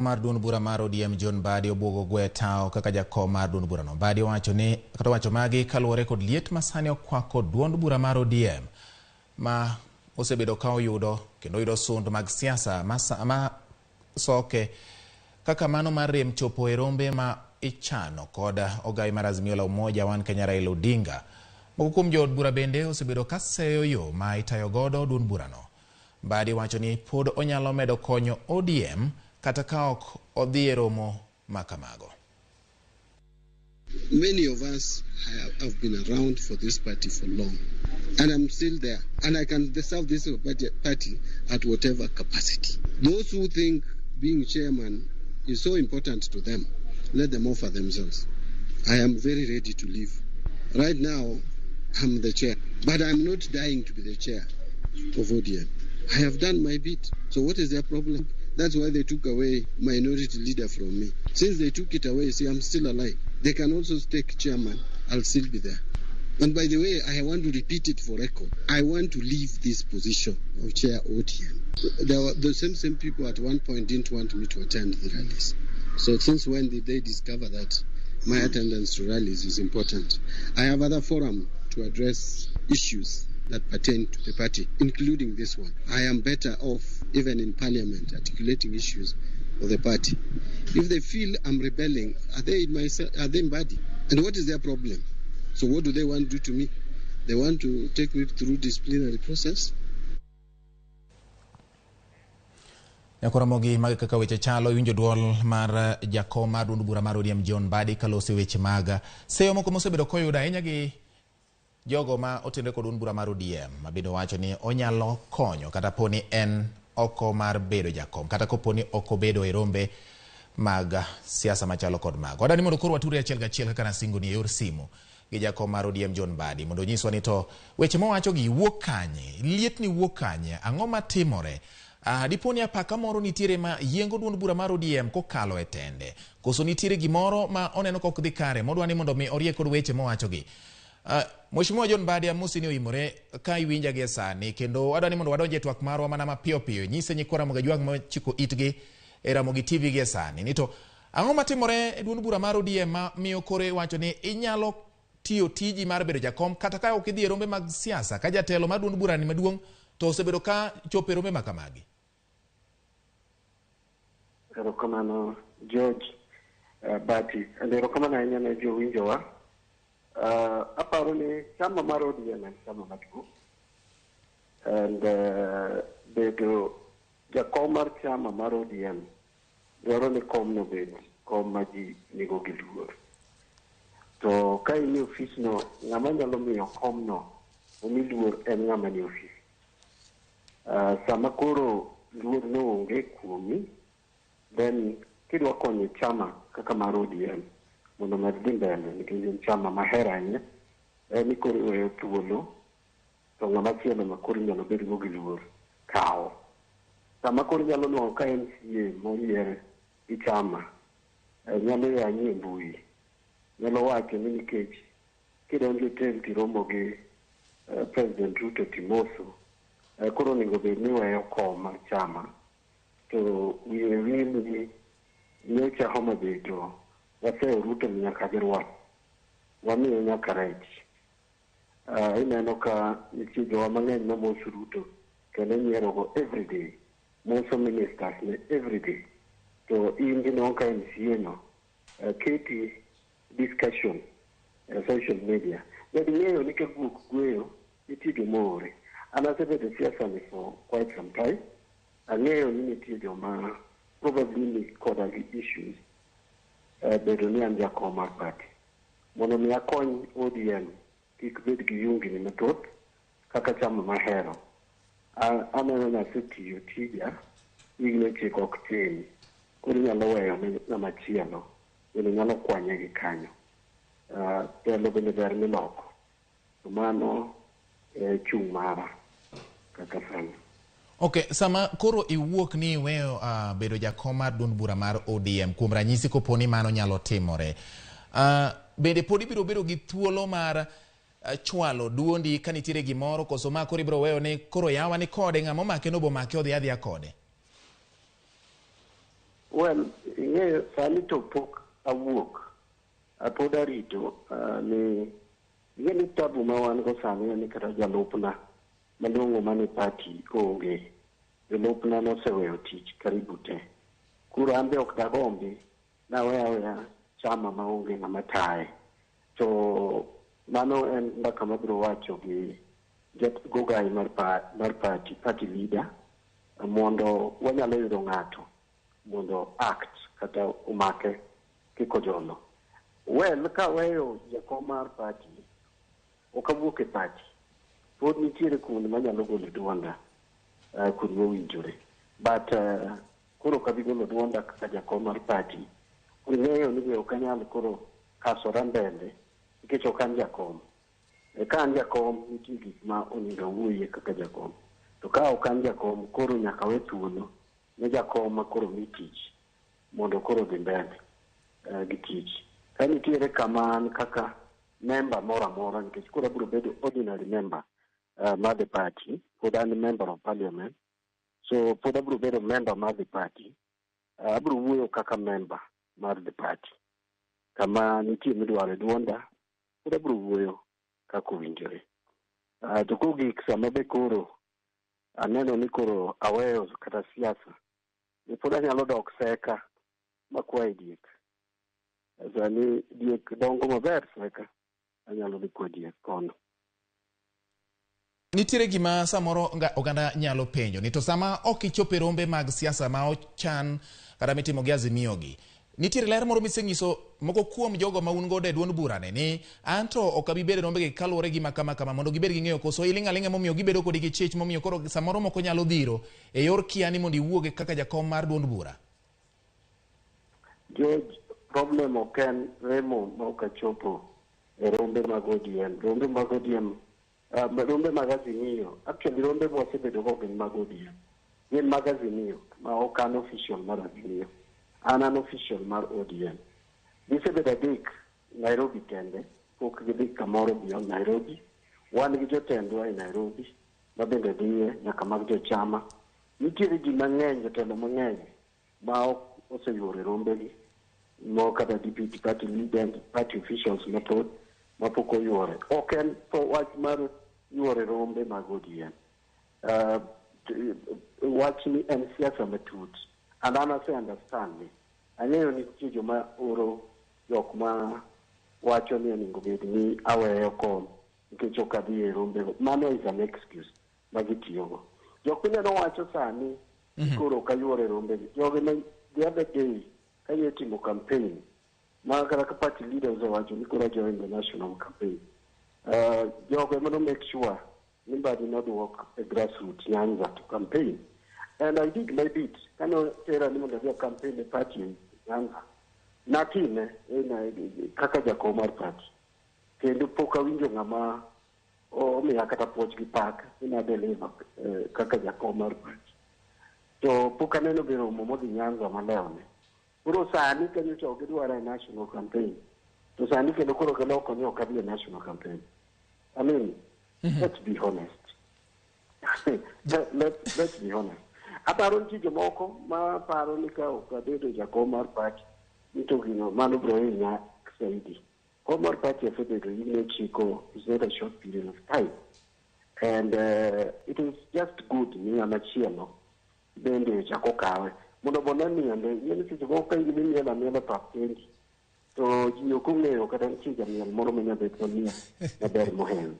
mar duond bura mar ODM John Mbadi obuogo gwe tao kaka jakom mar duond bura no. Mbadi wacho ni kata wacho magi kaluwore kod liet masani okwako duond bura mar ODM ma osebedo ka oyudo kendo yudo sund mag siasa ma soke kaka mano mar rem chopo e rombe ma ichano kod ogai mar Azimio la Umoja wan Kenya Raila Odinga. Moko kuom jood bura bende osebedo ka seyo yo ma itayo godo duond bura no. Mbadi wacho ni pod onyalo medo konyo ODM kata ka ok odhi e romo makamago. Many of us have been around for this party for long, and I'm still there, and I can serve this party at whatever capacity. Those who think being chairman is so important to them, let them offer themselves. I am very ready to leave. Right now, I'm the chair, but I'm not dying to be the chair of ODM. I have done my bit, so what is their problem? That's why they took away minority leader from me. Since they took it away, see, I'm still alive. They can also take chairman. I'll still be there. And by the way, I want to repeat it for record. I want to leave this position of chair ODM. There were the same people at one point didn't want me to attend the rallies. So since when did they discover that my attendance to rallies is important? I have other forum to address issues that pertain to the party, including this one. I am better off, even in parliament, articulating issues of the party. If they feel I'm rebelling, are they Mbadi? And what is their problem? So what do they want to do to me? They want to take me through disciplinary process? Ramogi mag kaka weche chalo winjo duol mar jakom mar duond bura mar ODM John Mbadi kalosi weche maga. Seyo moko mosebedo koyuda ahinya gi jogo ma otende kod duond bura mar ODM mabedo wacho ni onyalo konyo kata poni en oko mar bedo jakom kata koponi oko bedo e rombe mag siasa machalo kod mago. Adani mondo koro waturi achiel gachiel kaka nasingo ni e yor simu gi jakom mar ODM John Mbadi mondo nyiswa ni to weche mowacho gi wuok kanye, liet ni wuok kanye, ang'o matimore. Diponi apaka moro nitiere ma yiengo duond bura mar ODM kokalo e tende. Koso nitiere gimoro ma oneno kok dhi kare modwani mondo mi orie kod weche mowacho gi. Mheshimiwa John Mbadi amusi ni oimore ka iwinja gi sani kendo adwani mondo wadonje twak marwa mana mapiyo piyo nyise nyikwa Ramogi jwag mochiko itgi e Ramogi TV gi sani. Nito ang'o matimore e duond bura mar ODM ma miyo kore wacho ni inyalo tiyo tiji mar bedo jakom kata ka ok idhi e rombe mag siasa ka jatelo mar duond bura ni maduong' to osebedo ka chopo e rombe makamagi. Erokamano George Bati, erokamano ahinya ne jowinjowa. Aparo ni chama mar ODM en chama maduong', and bedo jakom mar chama mar ODM dwaro ni kom no bed kom ma ji nigo gi luor. To ka in e ofis no, ng'ama nyalo miyo kom no omi luor en ng'ama ni ofis. Sama koro luor no onge kuomi, then kidwa konyo chama kaka mar ODM mondo med dhi mbele nikech en chama mahero ahinya, ni koro iweyo thuolo to ng'ama chielo ma koro nyalo bedo go gi luor kawo. Sama koro nyalo nuang'o ka MCA moyier gi chama nyalo yanyi e mbui, nyalo wacho ni nikech kidonjo e tem tiromo gi President Ruto timoso, koro onego bed ni weyo kom mar chama to wiye wil ni nyocha Homabay to waseo Ruto nyaka girwak wamiyo nyaka rech. Ineno ka nitie jowa mang'eny mamoso Ruto kendo nyierogo everyday, moso ministers ne everyday. To in gino ka MCA no keti discussion social media jadi ng'eyo ni kaguk gweyo nitie jomore. An asebedo siasa ni for quite some time. Ang'eyo ni nitie joma probably ni koda gi issues bedo ni an jakom mar party. Mondo mi akony ODM kik bed gi yungni mathoth kaka chama mahero. Aneno ni asetiyo tija higni 9 ok tin. Koro nyalo weyo ne ng'ama chielo bende nyalo kwanye gi kanyo. Telo bende ber miloko. To mano chung' mara kaka sana. Okay, sama koro iwuok ni iweyo bedo jakom mar duond bura mar ODM kuom ranyisi koponi mano nyalo timore. Bende podi biro bedo gi thuolo mar chwalo duondi ka nitiere gimoro koso ma koro ibiro weyo ni koro yawa ni kode ng'ama omake no bomake odhi adhiya kode? Well, ing'eyo sani to pok awuok. Pod arito ni ing'e tabu ma wan go sani ni kata jalupna maluongo mani party onge. Jalupna noseweyo tich karibu te. Kuro ambe ok dagombi naweya chama maonge ng'ama taye. To mano en mbaka mabiro wacho gi gogai mar party leader mondo wanyalo yudo ng'ato mondo act kata umake kiko jolo. Well, ka weyo jakom mar party okawuok e party pod nitiere kuonde manyalo golo duonda kuonde mowinjore, but koro kabi golo duonda kaka jakom mar party ng'eyo ni ok anyal koro kasora mbele nikech ok an jakom. Ka an jakom nitie gik ma onego awuoye kaka jakom, to ka ok an jakom koro nyaka we thuolo ne jakom ma koro mi tich mondo koro dhi mbele gi tich. Ka nitiere kaman kaka member moro amora nikech koro abiro bedo ordinary member mar the party, pod an member of parliament, so pod abiro bedo member mar the party. Abiro wuoyo kaka member mar the party. Kama nitie midwaro duonda pod abiro wuoyo kaka owinjore. To kogik sama be koro aneno ni koro aweyo kata siasa, pod anyalo dok seka makwaye diek. Sani diek dongo maber seka anyalo dhi kwa diek kono. Nitiere gima samoro oganda nyalo penjo ni to sama ok ichopo e rombe mag siasa ma ochan kata mitimo gi Azimio gi, nitiere ler moro misenyiso moko kuom jogo ma un godo e duond burane ni anto ok abi bedo rombe gi kaluwore gi makama kama mondo gibed gi ng'eyo koso iling'aling'a momiyo gibedo kodi gi chich momiyo koro samoro moko nyalo dhiro e yor kiani mondo iwuoge kaka jakom mar duond bura? George, problem ok en remo ma ok achopo e rombe mag ODM. Rombe mag ODM, rombe mag Azimio, actually rombe mosebedo go gin mag ODM. Gin mag Azimio ma ok an official mar Azimio. An official mar ODM. Gisebedo adek Nairobi kende, pok gidhi kamoro beyond Nairobi. Wan gi jotendwa e Nairobi, ma bende dhiye nyaka mag jochama. Nitiere ji mang'eny, jotelo mang'eny ma oseyuoro rombegi, mo kata deputy party leader, party officials mathoth mapok oyuore. Ok en wach mar yuore rombe mag ODM. Wach ni en siasa matut. And I understand me. Ang'eyo ni nitie joma oro jok ma wacho ni onego bed ni aweyo kom nikech ok adhi e rombe. Mano is an excuse ma gitiyogo. Jok mineno wacho sani koro ok ayuore rombe. Jogi the other day ka yetimo campaign ma kata party leaders owacho ni koro join the national campaign. Jogo ema make sure ni Mbadi not work a grassroots Nyanza to campaign. And I did my bit. Kano tera ni mondo ya campaign the party Nyanza. Natine kaka jakom mar party. Kendo pok awinjo ng'ama omiya kata puoch gi pak ina deliver kaka jakom mar party. To pok aneno biro modhi Nyanza malewne. Koro sani kanyo to gidwaro a national campaign. To sani kendo koro keloko ni ok adhi national campaign. I mean, let's be honest. Let's be honest. Aparo nti jomoko ma paro ni ka ok abedo jakom mar party nito gino mano bro hinya saidi. Kom mar party osebedo higni chiko is not a short period of time. And it is just good ni amachielo bende chako kawe. Mondo bonani ande yeni kitu boka ngi ni na mena papendi. To jiyo kung'eyo kata nchi jamiel moro menya bet monia na ber mohen.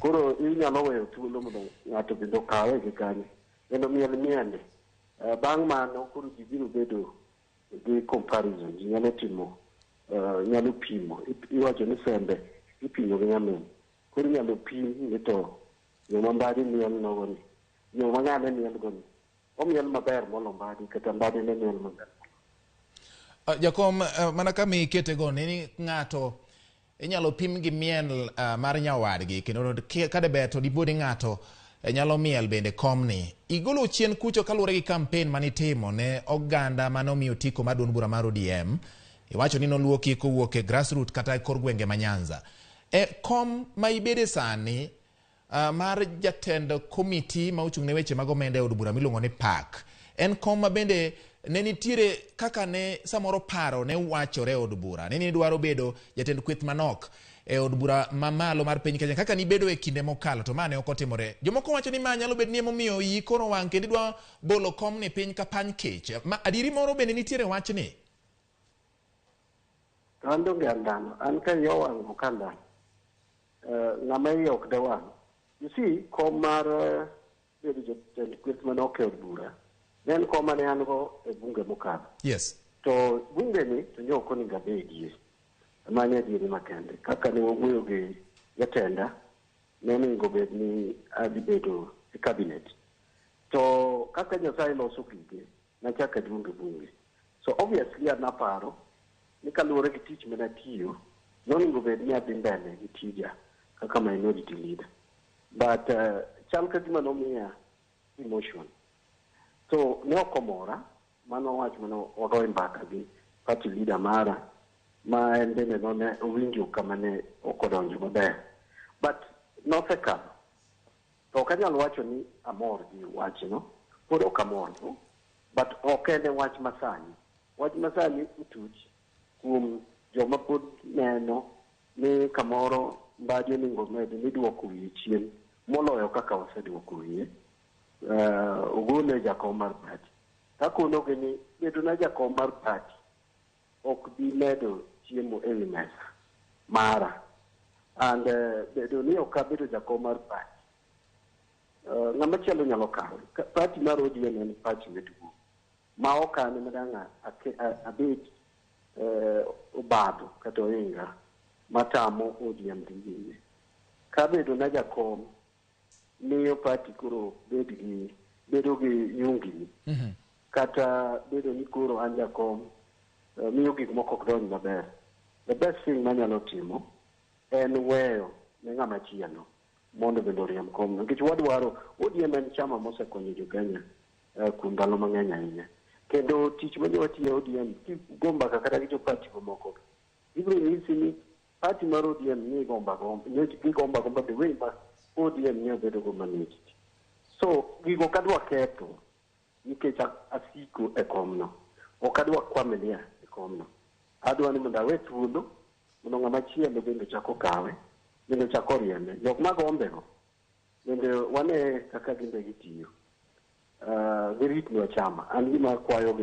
Koro inyalo weyo thuolo mondo ng'ato bendo kawe gi kanyo. Eno miel miende. Bang' mano koro ji biro bedo gi comparison. Ji nyalo timo, nyalo pimo. Iwacho ni sembe, ipimo gi nyamin. Koro nyalo pim ni to yo Mbadi miel nogoni. Yo mang'ane miel goni. Omiel maber molo Mbadi kata Mbadi ne miel maber. Jakom, mana kama ikete go ni ng'ato inyalo pim gi miel mar nyawadgi kendo kada beto dibodi ng'ato nyalo miel bende komni. Igolo chien kucho kaluwore gi campaign manitimo ne oganda manomiyo tiko mar duond bura mar ODM. Iwacho ni noluoki kowuok e grassroots kata kor gwenge ma Nyanza. Kom ma ibede sani mar jatend komiti ma ochung' ne weche mag omenda e od bura miluongo ni PAC. En kom ma bende ne nitiere kaka ne samoro paro ne wachore od bura ne dwaro bedo jatend kweth manok e od bura mamalo mar piny Kenya kaka ni bedo e kinde mokalo to mane ok otimore. Jomoko wacho ni ma nyalo bedo ni emomiyo iyi koro wang' kendo idwa bolo kom ni piny ka pany kech. Ma adiri moro bende nitiere wach ni. Ando ngandano an ka yo wang' mokanda. Ng'ama yok de wang'. You see, kom mar bedo jatend kweth manok e od bura. Nen kom mane an go e bunge mokalo. Yes. To bunge ni to nyoko ni gabedie. Manya diri makende. Kaka ne wawuoyo gi jatenda, ne onego bed ni adhi bedo e cabinet. To kaka Nyasaye loso gige, nachaka bunge. So obviously an aparo, ni kaluwore gi tich mane atiyo, nonego bed ni adhi mbele gi tija kaka minority leader. But chal ka gima nomiya emotion. So ne okomora, mano wach mano wagoyo mbaka gi party leader mara, ma en bende none owinjo kama ne okodonjo maber. But nosekalo. To ok anyal wacho ni amor gi wachno, pod ok amor no, but ok en wach masani. Wach masani utuch kuom joma pod neno ni kamoro Mbadi onego med ni duoko wiye chien moloyo kaka oseduoko wiye. Ogolo jakom mar party. Takono gini bedo na jakom mar party ok bi medo chiemo e wi mesa mara. And bedo ni ok abedo jakom mar party. Ng'ama chielo nyalo kawe. Party mar ODM en party metugo. Ma ok an madanga abet obado kata oinga matamo ODM dingine. Kabedo na jakom miyo party kuro bedo gi yungi. Kata bedo ni kuro an jakom miyo gik moko ok donj maber. The best thing manyalo timo en weyo ne ng'ama chielo mondo bendo riam kom. Nikech wadwaro ODM en chama mosekonyo jo Kenya kuom ndalo mang'eny ahinya. Kendo tich mane watiyo ODM gomba kata gi jo party moko. Ibiro nyisi ni party mar ODM ni gomba the way ma ODM ne obedo go managed. So gigo kadwa ketho nikech asiko e komno. Ok adwa kwamilia e komno. Adwa ni mondo awe thuolo mondo ng'ama chielo bende chako kawe, bende chako riembe. Jok magombe go bende wane kaka gimbe gitiyo. Girit ni chama. An gima kwayo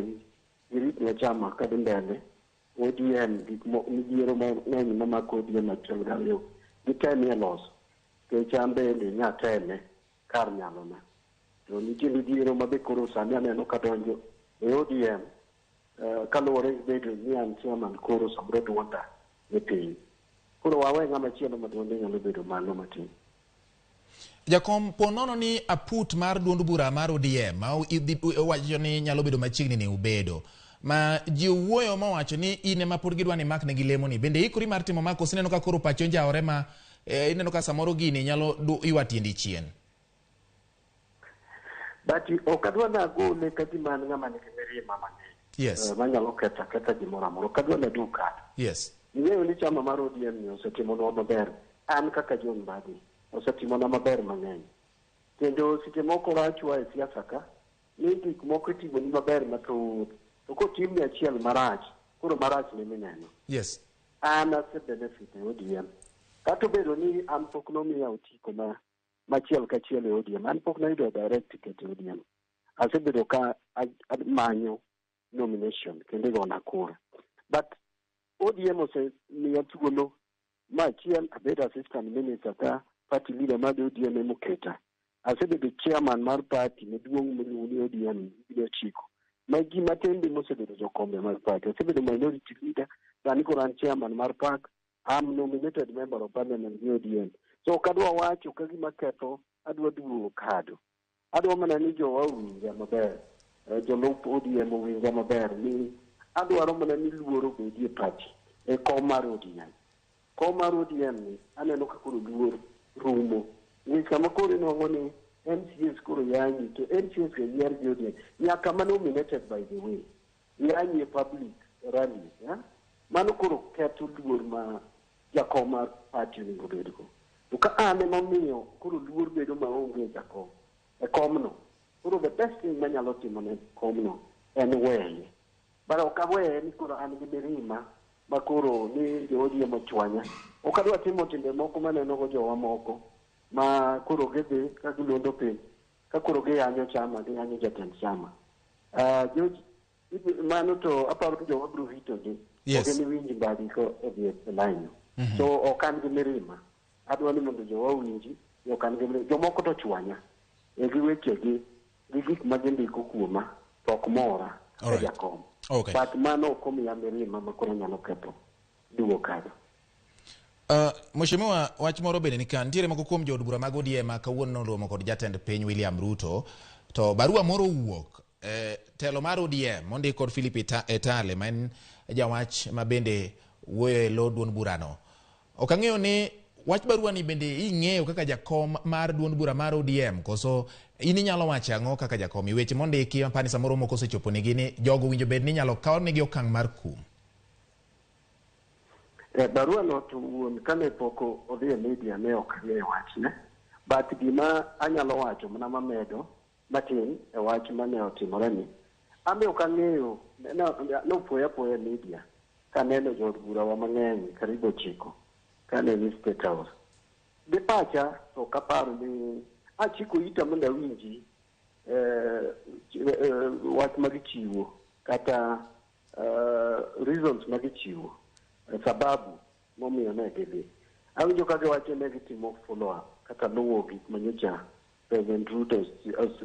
girit ni chama kadhi mbele. ODM midhiero mang'eny mamako ODM achiel gariyo. Giteme loso. Kechambe bende nyateme kar nyalona. To nitie midhiero mabe koro sani aneno kadonjo e ODM kaluwore bedo ni an chairman koro samoro duonda e piny. Koro wawe ng'ama chielo maduonde nyalo bedo mano matin. Jakom, ponono ni aput mar duond bura mar ODM ma wacho ni nyalo bedo machiegni ni ubedo. Ma ji wuoyo ma wacho ni ine ma pod gidwa ni mak ne gilemo ni. Bende ikori mar timo mako sineno ka koro pacho njaore ma ineno ka samoro gini nyalo ywa tiendi chien. But okadwa na gole ka gima ng'ama nigi mirima mang'eny. Yes. Manyalo keta gimoro amora. Okadwa na duka. Yes. Ng'eyo ni chama mar ODM ni osetimo maber. An kaka John Mbadi osetimo maber mang'eny. Kendo seche moko wachwa e siasa ka ni gik moko timo ni maber mathoth. To kotim ni achiel marach, koro marach ne mineno. Yes. An ase benefit e ODM. Kata bedo ni an pok nomiya otiko machiel kachiel e ODM. An pok nayudo direct ticket e ODM. Asebedo ka manyo nomination kendo gona kura. But ODM osemiya thuolo machiel abedo assistant minister ka party leader mar ODM emoketa. Asebedo chairman mar party maduong' miluongo ODM video chiko. Ma gima tembe mosebedo jokombe mar party. Asebedo minority leader, sani koro an chairman mar party. I'm nominated member of parliament in ODM. So kadwa wacho ka gima ketho adwa duogo kado. Adwa mana ni jowa owinja maber. Jolup ODM owinja maber ni adwaro mana ni luoro bedie party e kom mar ODM. Kom mar ODM ni aneno ka koro luor rumo. Ni kama koro inwang'o ni MCS koro yanyi to MCS ke yier gi ODM. Nyaka ma nominated by the way. Yanyi e public rally. Mano koro ketho luor ma jakom mar party ni obedo go. To ka ane mamiyo koro luor bedo maonge jakom e komno. Koro the best thing manyalo timo ne komno en weye. Bara okawe ni koro an gi mirima makoro ni joodi mochwanya. Okadwa timo timbe moko maneno go jowa moko ma koro gidhi ka gilondo piny ka koro giyanyo chama giyanyo jatend chama. George, mano to aparo to jowa biro ritogi. Yes. Ogeni winji Mbadi ko odhi e line. So okan gi mirima. Adwa ni mondo jowa winji, okan gi mirima. Jomoko to chwanya. Gi wechegi gi gik ma gindiko kuoma to ok mora ka jakom. Okay. But mano okomiya mirima makoro nyalo ketho duwo kado. Mheshimiwa, wach moro bende nika nitiere moko kuom jood bura mag ODM ma kawuono romo kod jatend piny William Ruto, to barua moro wuok telo mar ODM mondi kod Philip Etale ma en jawach ma bende wuoyo e lo duond burano. Ok ang'eyo ni wach barua ni bende ing'eyo kaka jakom mar duond bura mar ODM koso in inyalo wacho ang'o kaka jakom i weche mondiki mapani samoro moko osechopo nigi ni jogo winjo bed ni inyalo kaw nigi okang' mar kum? Barua no to wuon kane poko odhi e media ne ok ang'eyo wachne, but gima anyalo wacho mana mamedo matin e wach mane otimore ni, ambe ok ang'eyo nopoya poya media kaneno jood bura wa mang'eny karibu 9 kane ni State House. Gi pacha to kaparo ni achiko ita mondo awinji wach magichiwo kata reasons magichiwo sababu momiyo ne gidhi. Awinjo kage wacho ne gitimo follow up kata luwo gik manyocha President Ruto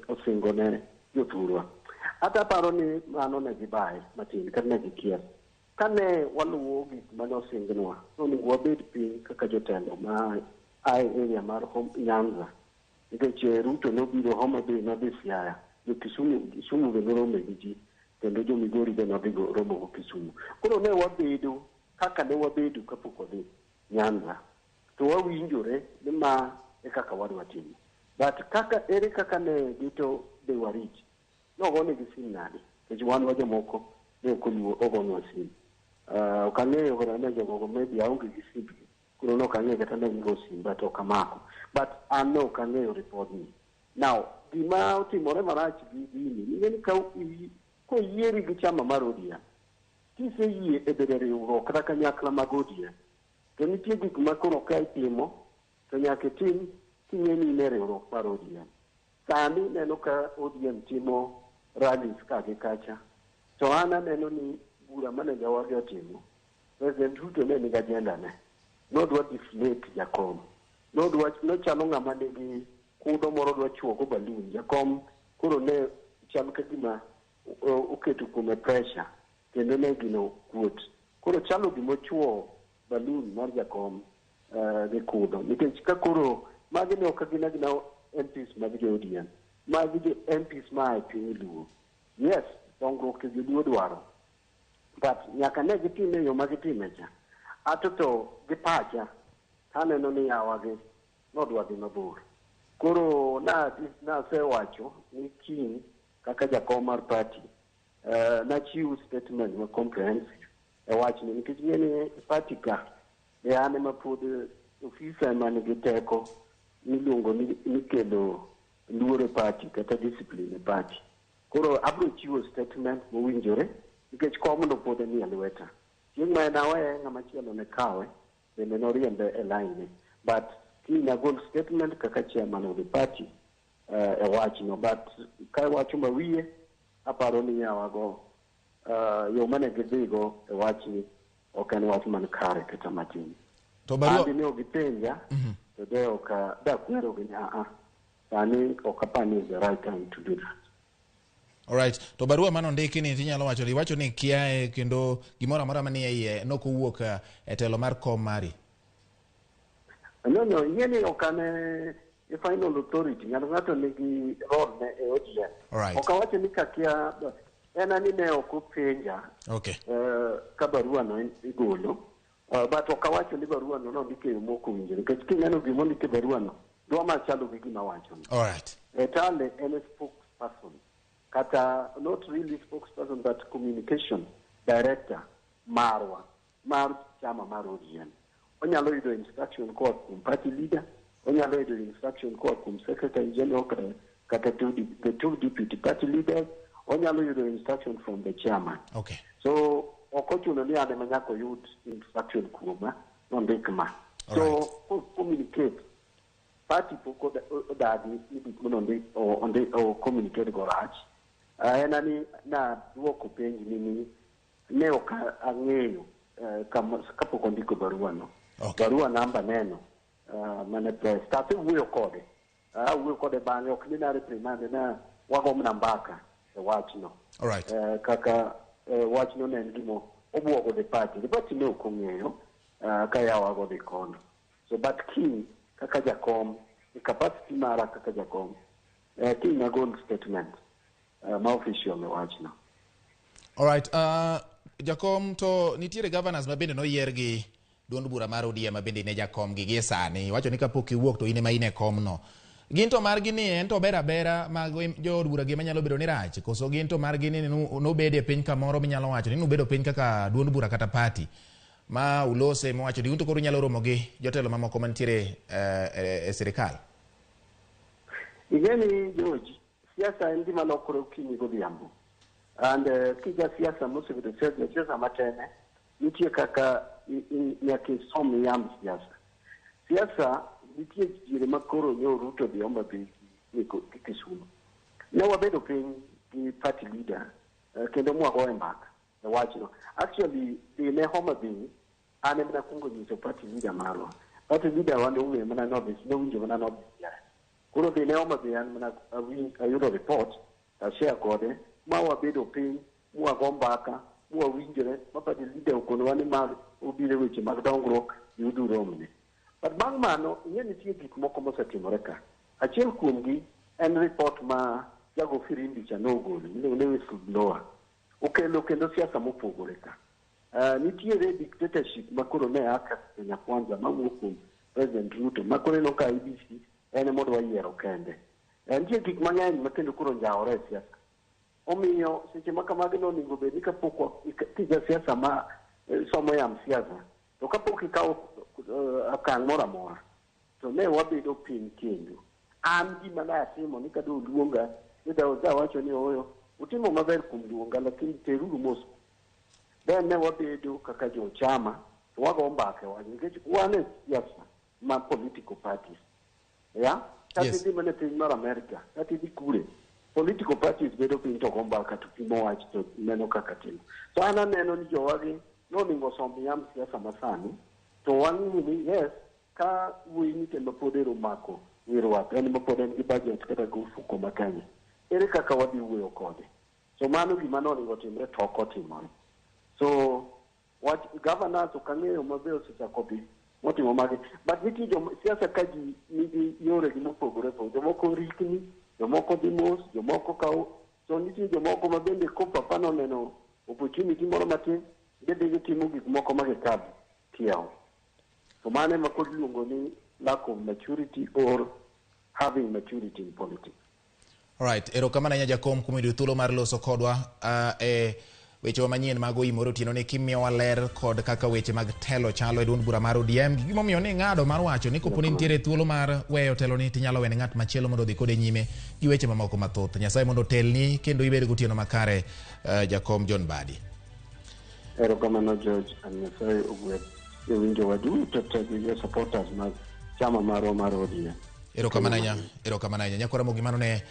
osingo ne jothurwa. Ata paro ni mano ne gibaye matin kata ne gikier. Kane waluwo gik mane osingnwa, onego wabed piny kaka jotelo ma ai area mar Nyanza. Nikech Ruto nobiro Homa Bay nodhi Siaya, jo Kisumu be norome gi ji, kendo jo Migori be nodhi romo go Kisumu. Koro ne wabedo kaka ne wabedo kapok odhi Nyanza, to wawinjore ni ma e kaka wadwa timo. But ere kaka ne gito de warit, nogone gi sim nade, nikech wan wa jomoko ne okoluwo ogonwa sim. Ok ang'eyo kata ne jogo maybe aonge gi sim, koro nok ang'eyo kata ne gigo sim, but ok amako. But an ne ok ang'eyo report ni. Now, gima otimore marach gi gini, ing'eni koyieri gi chama mar ODM, kiseyie e bedo riwruok kata kanyakla mag ODM, to nitie gik ma koro ka itimo, to nyaka itim king'eni in e riwruok mar ODM. Sani neno ka ODM timo rallies ka gi kacha, to an aneno ni bura mane jawage otimo, President Ruto ne nigi agenda ne, nodwa deflate jakom, nochalo ng'ama nigi kudo moro dwa chuogo balloon, jakom koro ne chal ka gima oketo kuome pressure, kendo ne gino kuot. Koro chalo gimochuo balloon mar jakom gi kudo, nikech ka koro magi ne ok gina MPs mag jo ODM, magi jo MPs ma e piny luo. Yes, dongruok jo luo dwaro, but nyaka ne gitime yo magitime cha. Ato to gi pacha, aneno ni yawagi nodwa dhi mabor. Koro na sewacho ni kiny kaka jakom mar party, nachiw statement ma comprehensive e wachni, nikech ng'eni party ka e ane ma pod ofisa ema nigi teko miluongo ni kelo luoro party kata discipline e party. Koro abro chiwo statement mowinjore nikech komno pod ni e lweta. Chieng' ma nawe ng'ama chielo ne kawe bende noriembe e line ni, but kinagol statement kaka chairman of the party e wachno, but ka wacho mawiye aparo ni yawago yo mane gidhigo e wachni ok en wach man kare kata matin. To barua ne ogipenja, to de ok dakwero gi sani ok apani is the right time to do that. Alright, to barua mano ndiki ni tinyalo wacho iwacho ni kiae kendo gimoro amora manie iye nokowuok e telo mar kom mari. No, yeni okane the final authority, ng'ato nigi role ne e ODM. Alright. Okawacho ni kakia ena ni ne okupenja. Okay. Ka barua no igolo. But okawacho ni barua no ndike moko winjore. Nikech kineno gimo ndike barua no, dwa machalo gi gima wacho. Alright. Etale en spokesperson. Kata not really spokesperson but communication director mar chama mar ODM. Onyalo yudo instruction koa kuom party leader, onyalo yudo instruction koa kuom secretary general kata the two deputy party leaders, onyalo yudo instruction from the chairman. Okay. So okochuno ni ane manyako yud instruction kuoma nondik ma. So communicate. Party poko odagi ni gik monondik o communicate go rach. En ani na duoko penj ni ne ok ang'eyo kapok ondiko barua no. Barua namba neno mane press. Tapi wuoyo kode bang'e ok ni na reprimand na wagom na mbaka e wachno. All right. Kaka wachno ne en gimo obwogo the party. The party ne ok ong'eyo ka yawago dhi kono. So but key kaka jakom, the capacity mara kaka jakom, key na gold statement ma official me wachno. All right. Jakom to nitiere governors ma bende noyier gi duond bura mar ODM ma bende ne jakom gi sani. Wacho ni kapok iwuok to in ema ine kom no. Ginto margi ni en to bera mag jood bura gi manyalo bedo ni rach. Koso ginto margi ni nobede piny kamoro minyalo wacho ni nubedo piny kaka duond bura kata party. Ma ulose mwacho di unto koro nyalo romo gi jotelo mamoko mantiere e sirikal. Igeni George, siasa en gima lokore okinyi godhiambo. And kija siasa mosebedo siasa matene, nitie kaka nyaka isom yamb siasa. Siasa nitie jire makoro nyo Ruto dhi Homa Bay gi Kisumu. Ne wabedo piny gi party leader kendo mwagoye mbaka e wachno. Actually, ne Homa Bay ane mana kungo nyiso party leader marwa. Party leader wande uwe mana nobis, ne winjo mana nobis ya. Kuro ne Homa Bay ane mana ayudo report, share kode, ma wabedo piny, mwago mbaka, mwawinjore, ma party leader ukono wane mar ubire weche mag dongruok yudu romne. But bang' mano, nitie gik moko mosetimore ka. Achiel kuomgi en report ma jago Firimbi cha nogolo, ne whistleblower. Okelo kendo siasa mopogore ka. Nitiere dictatorship makoro ne aka Kenya Kwanza mawuok kuom President Ruto makoro no ka IBC en modwa yiero kende. Nitie gik mang'eny makendo koro njaore siasa. Omiyo seche makamagi no onego bed ni kapok tija siasa ma somo yam siasa to kapok ikawo akang' moro amora to ne wabedo piny kendo. An gima natimo ni kado luonga wacho ni oyo utimo maber kuom luonga lakini teruru mos. Then ne wabedo kaka jochama to wago mbaka wacho nikech wan e siasa ma political parties. Yeah? Kati di mane piny mar America, kati di kure. Political parties bedo piny to go mbaka to pimo wach to neno kaka timo. So an aneno ni jowagi noningo som yam siasa masani to wang'ini ni yes ka wuoyi nitendo pod ero mako wirruok en ma pod en gi budget kata gi ofuko makanye. Ere kaka wadhi wuoyo kode. So mano gima noningo timre to ok otimore. So what governors okang'eyo maber osechako bi motimo magi. But nitie siasa ka ji nigi yore gi mopogore opogore. Jomoko rikni, jomoko dhi mos, jomoko kawo. So nitie jomoko ma bende ko papa noneno opportunity moro matin bende gitimo gik moko magikadho kiao. So mano ema kod luongo ni lack of maturity or having maturity in politics. All right. Erokamano ahinya jakom kuom yudo thuolo mar loso kodwa weche manyien mag Oimoro Otieno ne kimiyowa ler kod kaka weche mag telo chalo e duond bura mar ODM. Gimomiyo ni ng'ado mar wacho ni koponi nitiere thuolo mar weyo telo ni tinyalo wene ng'at machielo mondo dhi kode nyime gi weche mamoko mathoth. Nyasaye mondo telni kendo ibed gotieno makare, jakom John Mbadi. Erokamano George, Nyasaye ogwedh jowinjo waduto te gi supporters mag chama marwa mar ODM. Erokamano ahinya. Nyakora Ramogi mano ne